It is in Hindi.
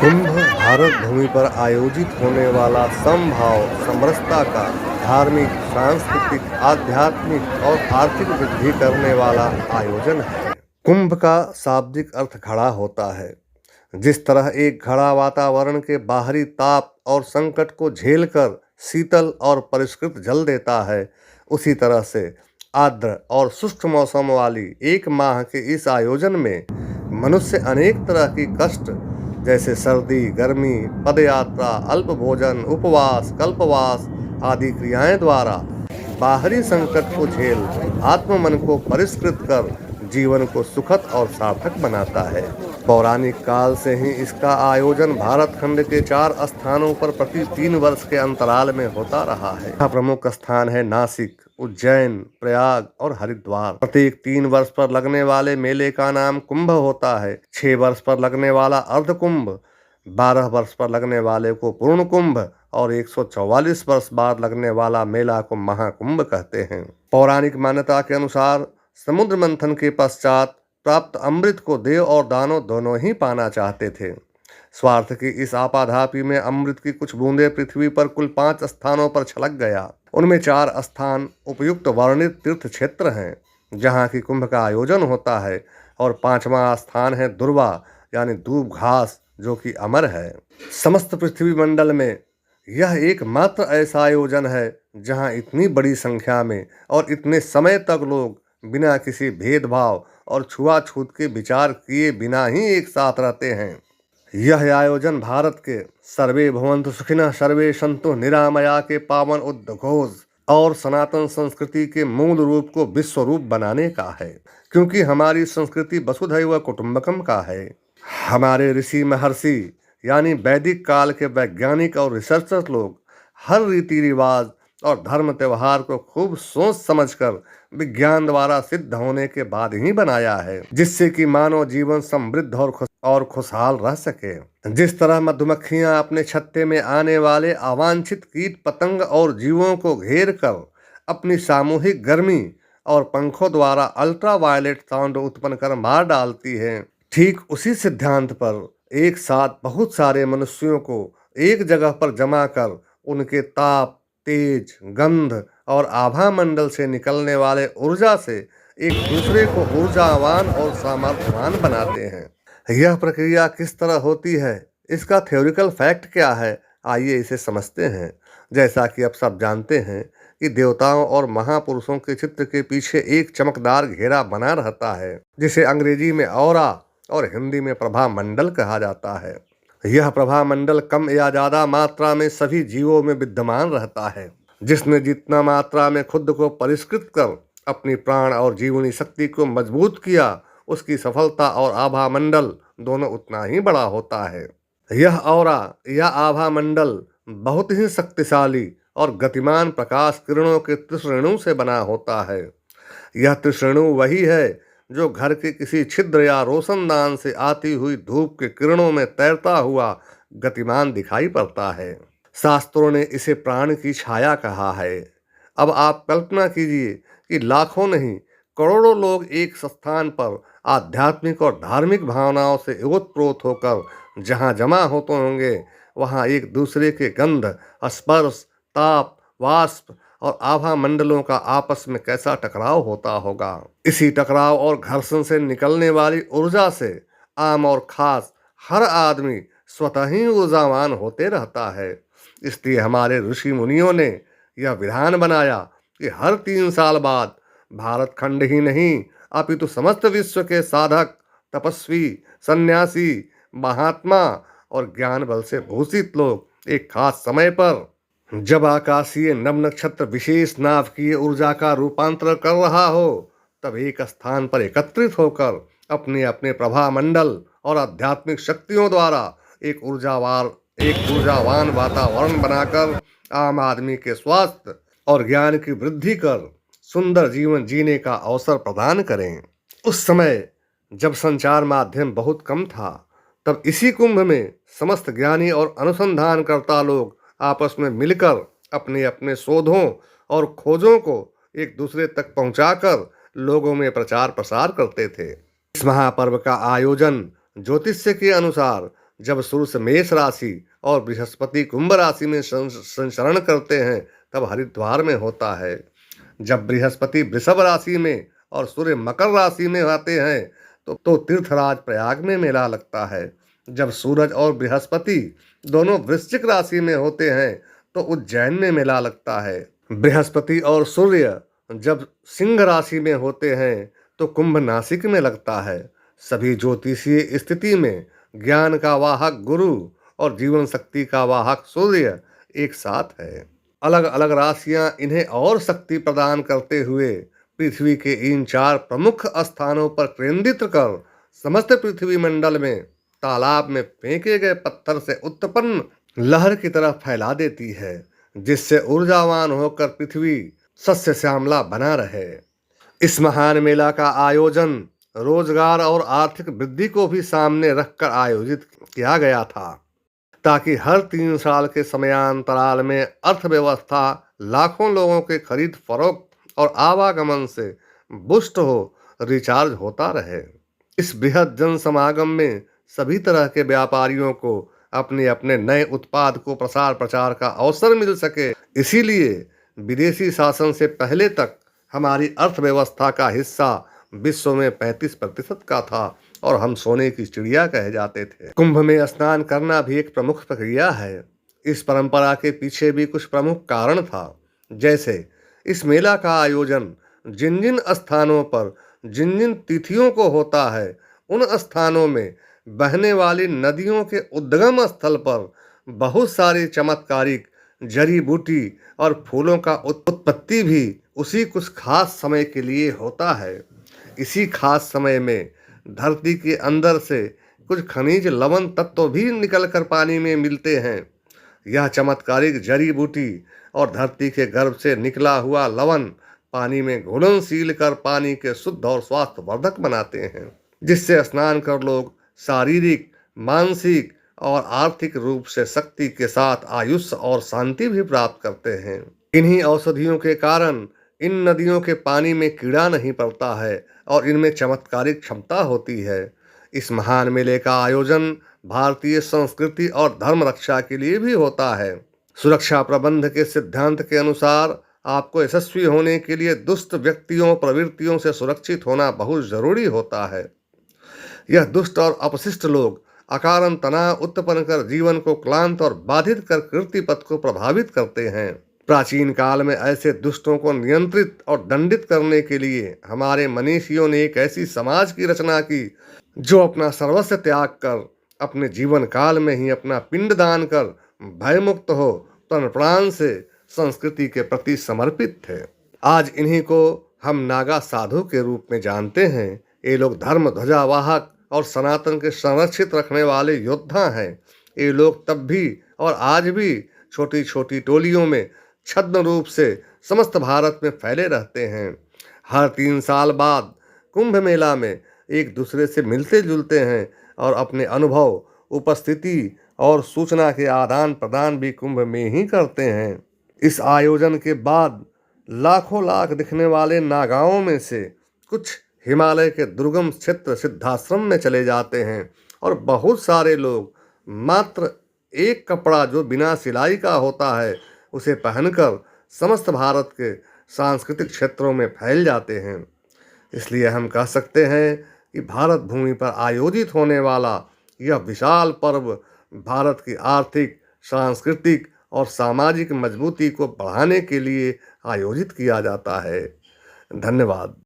कुंभ भारत भूमि पर आयोजित होने वाला समभाव समरसता का धार्मिक, सांस्कृतिक, आध्यात्मिक और आर्थिक वृद्धि करने वाला आयोजन है। कुंभ का शाब्दिक अर्थ घड़ा होता है। जिस तरह एक घड़ा वातावरण के बाहरी ताप और संकट को झेलकर शीतल और परिष्कृत जल देता है, उसी तरह से आर्द्र और शुष्क मौसम वाली एक माह के इस आयोजन में मनुष्य अनेक तरह की कष्ट जैसे सर्दी, गर्मी, पदयात्रा, अल्प भोजन, उपवास, कल्पवास आदि क्रियाएं द्वारा बाहरी संकट को झेल आत्म मन को परिष्कृत कर जीवन को सुखद और सार्थक बनाता है। पौराणिक काल से ही इसका आयोजन भारत खंड के 4 स्थानों पर प्रति 3 वर्ष के अंतराल में होता रहा है। यह प्रमुख स्थान है नासिक, उज्जैन, प्रयाग और हरिद्वार। प्रत्येक 3 वर्ष पर लगने वाले मेले का नाम कुंभ होता है। 6 वर्ष पर लगने वाला अर्ध कुंभ, 12 वर्ष पर लगने वाले को पूर्ण कुंभ और 144 वर्ष बाद लगने वाला मेला को महाकुंभ कहते हैं। पौराणिक मान्यता के अनुसार समुद्र मंथन के पश्चात प्राप्त अमृत को देव और दानव दोनों ही पाना चाहते थे। स्वार्थ की इस आपाधापी में अमृत की कुछ बूंदें पृथ्वी पर कुल 5 स्थानों पर छलक गया। उनमें 4 स्थान उपयुक्त वर्णित तीर्थ क्षेत्र हैं जहाँ की कुंभ का आयोजन होता है, और 5वां स्थान है दुर्वा यानी दूब घास जो कि अमर है। समस्त पृथ्वी मंडल में यह एकमात्र ऐसा आयोजन है जहाँ इतनी बड़ी संख्या में और इतने समय तक लोग बिना किसी भेदभाव और छुआछूत के विचार किए बिना ही एक साथ रहते हैं। यह आयोजन भारत के सर्वे भवन्तु सुखिनः सर्वे सन्तु निरामया के पावन उद्घोष और सनातन संस्कृति के मूल रूप को विश्व रूप बनाने का है, क्योंकि हमारी संस्कृति वसुधैव कुटुंबकम का है। हमारे ऋषि महर्षि यानी वैदिक काल के वैज्ञानिक और रिसर्चर लोग हर रीति रिवाज और धर्म त्योहार को खूब सोच समझकर विज्ञान द्वारा सिद्ध होने के बाद ही बनाया है, जिससे कि मानव जीवन समृद्ध और खुशहाल रह सके। जिस तरह मधुमक्खियां अपने छत्ते में आने वाले अवांछित कीट पतंग और जीवों को घेर कर अपनी सामूहिक गर्मी और पंखों द्वारा अल्ट्रावायलेट साउंड उत्पन्न कर मार डालती है, ठीक उसी सिद्धांत पर एक साथ बहुत सारे मनुष्यों को एक जगह पर जमा कर उनके ताप, तेज, गंध और आभा मंडल से निकलने वाले ऊर्जा से एक दूसरे को ऊर्जावान और सामर्थ्यवान बनाते हैं। यह प्रक्रिया किस तरह होती है, इसका थ्योरिकल फैक्ट क्या है, आइए इसे समझते हैं। जैसा कि आप सब जानते हैं कि देवताओं और महापुरुषों के चित्र के पीछे एक चमकदार घेरा बना रहता है, जिसे अंग्रेजी में ऑरा और हिंदी में प्रभा मंडल कहा जाता है। यह प्रभा मंडल कम या ज्यादा मात्रा में सभी जीवों में विद्यमान रहता है। जिसने जितना मात्रा में खुद को परिष्कृत कर अपनी प्राण और जीवनी शक्ति को मजबूत किया, उसकी सफलता और आभा मंडल दोनों उतना ही बड़ा होता है। यह ऑरा या आभा मंडल बहुत ही शक्तिशाली और गतिमान प्रकाश किरणों के त्रिश्रेणु से बना होता है। यह त्रिश्रेणु वही है जो घर के किसी छिद्र या रोशनदान से आती हुई धूप के किरणों में तैरता हुआ गतिमान दिखाई पड़ता है। शास्त्रों ने इसे प्राण की छाया कहा है। अब आप कल्पना कीजिए कि लाखों नहीं करोड़ों लोग एक स्थान पर आध्यात्मिक और धार्मिक भावनाओं से ओतप्रोत होकर जहां जमा होते होंगे, वहां एक दूसरे के गंध, स्पर्श, ताप, वाष्प और आभा मंडलों का आपस में कैसा टकराव होता होगा। इसी टकराव और घर्षण से निकलने वाली ऊर्जा से आम और खास हर आदमी स्वतः ही ऊर्जावान होते रहता है। इसलिए हमारे ऋषि मुनियों ने यह विधान बनाया कि हर 3 साल बाद भारत खंड ही नहीं अपितु समस्त विश्व के साधक, तपस्वी, सन्यासी, महात्मा और ज्ञान बल से भूषित लोग एक खास समय पर, जब आकाशीय नव नक्षत्र विशेष नाभिकीय ऊर्जा का रूपांतर कर रहा हो, तब एक स्थान पर एकत्रित होकर अपने अपने प्रभा मंडल और आध्यात्मिक शक्तियों द्वारा एक ऊर्जावान वातावरण बनाकर आम आदमी के स्वास्थ्य और ज्ञान की वृद्धि कर सुंदर जीवन जीने का अवसर प्रदान करें। उस समय जब संचार माध्यम बहुत कम था, तब इसी कुंभ में समस्त ज्ञानी और अनुसंधानकर्ता लोग आपस में मिलकर अपने अपने शोधों और खोजों को एक दूसरे तक पहुंचाकर लोगों में प्रचार प्रसार करते थे। इस महापर्व का आयोजन ज्योतिष्य के अनुसार जब सूर्य मेष राशि और बृहस्पति कुंभ राशि में संचरण करते हैं तब हरिद्वार में होता है। जब बृहस्पति वृषभ राशि में और सूर्य मकर राशि में आते हैं तो तीर्थराज प्रयाग में मेला लगता है। जब सूरज और बृहस्पति दोनों वृश्चिक राशि में होते हैं तो उज्जैन में मेला लगता है। बृहस्पति और सूर्य जब सिंह राशि में होते हैं तो कुंभ नासिक में लगता है। सभी ज्योतिषीय स्थिति में ज्ञान का वाहक गुरु और जीवन शक्ति का वाहक सूर्य एक साथ है। अलग अलग राशियां इन्हें और शक्ति प्रदान करते हुए पृथ्वी के इन 4 प्रमुख स्थानों पर केंद्रित कर समस्त पृथ्वी मंडल में तालाब में फेंके गए पत्थर से उत्पन्न लहर की तरह फैला देती है, जिससे ऊर्जावान होकर पृथ्वी सस्य श्यामला बना रहे। इस महान मेला का आयोजन रोजगार और आर्थिक वृद्धि को भी सामने रखकर आयोजित किया गया था, ताकि हर 3 साल के समयांतराल में अर्थव्यवस्था लाखों लोगों के खरीद फरोख्त और आवागमन से बुस्ट हो, रिचार्ज होता रहे। इस बृहद जन समागम में सभी तरह के व्यापारियों को अपने अपने नए उत्पाद को प्रसार प्रचार का अवसर मिल सके। इसीलिए विदेशी शासन से पहले तक हमारी अर्थव्यवस्था का हिस्सा विश्व में 35% का था और हम सोने की चिड़िया कहे जाते थे। कुंभ में स्नान करना भी एक प्रमुख प्रक्रिया है। इस परंपरा के पीछे भी कुछ प्रमुख कारण था। जैसे इस मेला का आयोजन जिन जिन स्थानों पर जिन जिन तिथियों को होता है, उन स्थानों में बहने वाली नदियों के उद्गम स्थल पर बहुत सारी चमत्कारिक जड़ी बूटी और फूलों का उत्पत्ति भी उसी कुछ खास समय के लिए होता है। इसी खास समय में धरती के अंदर से कुछ खनिज लवण तत्व भी निकलकर पानी में मिलते हैं। यह चमत्कारिक जड़ी बूटी और धरती के गर्भ से निकला हुआ लवण पानी में घुलनशील कर पानी के शुद्ध और स्वास्थ्यवर्धक बनाते हैं, जिससे स्नान कर लोग शारीरिक, मानसिक और आर्थिक रूप से शक्ति के साथ आयुष और शांति भी प्राप्त करते हैं। इन्हीं औषधियों के कारण इन नदियों के पानी में कीड़ा नहीं पड़ता है और इनमें चमत्कारिक क्षमता होती है। इस महान मेले का आयोजन भारतीय संस्कृति और धर्म रक्षा के लिए भी होता है। सुरक्षा प्रबंध के सिद्धांत के अनुसार आपको यशस्वी होने के लिए दुष्ट व्यक्तियों प्रवृत्तियों से सुरक्षित होना बहुत जरूरी होता है। यह दुष्ट और अपशिष्ट लोग अकारण तनाव उत्पन्न कर जीवन को क्लांत और बाधित कर कीर्ति पथ को प्रभावित करते हैं। प्राचीन काल में ऐसे दुष्टों को नियंत्रित और दंडित करने के लिए हमारे मनीषियों ने एक ऐसी समाज की रचना की जो अपना सर्वस्व त्याग कर अपने जीवन काल में ही अपना पिंड दान कर भयमुक्त हो तन प्राण से संस्कृति के प्रति समर्पित थे। आज इन्हीं को हम नागा साधु के रूप में जानते हैं। ये लोग धर्म ध्वजावाहक और सनातन के संरक्षित रखने वाले योद्धा हैं। ये लोग तब भी और आज भी छोटी छोटी टोलियों में छद्म रूप से समस्त भारत में फैले रहते हैं। हर 3 साल बाद कुंभ मेला में एक दूसरे से मिलते जुलते हैं और अपने अनुभव, उपस्थिति और सूचना के आदान प्रदान भी कुंभ में ही करते हैं। इस आयोजन के बाद लाखों लाख दिखने वाले नागाओं में से कुछ हिमालय के दुर्गम क्षेत्र सिद्धाश्रम में चले जाते हैं और बहुत सारे लोग मात्र एक कपड़ा जो बिना सिलाई का होता है उसे पहनकर समस्त भारत के सांस्कृतिक क्षेत्रों में फैल जाते हैं। इसलिए हम कह सकते हैं कि भारत भूमि पर आयोजित होने वाला यह विशाल पर्व भारत की आर्थिक, सांस्कृतिक और सामाजिक मजबूती को बढ़ाने के लिए आयोजित किया जाता है। धन्यवाद।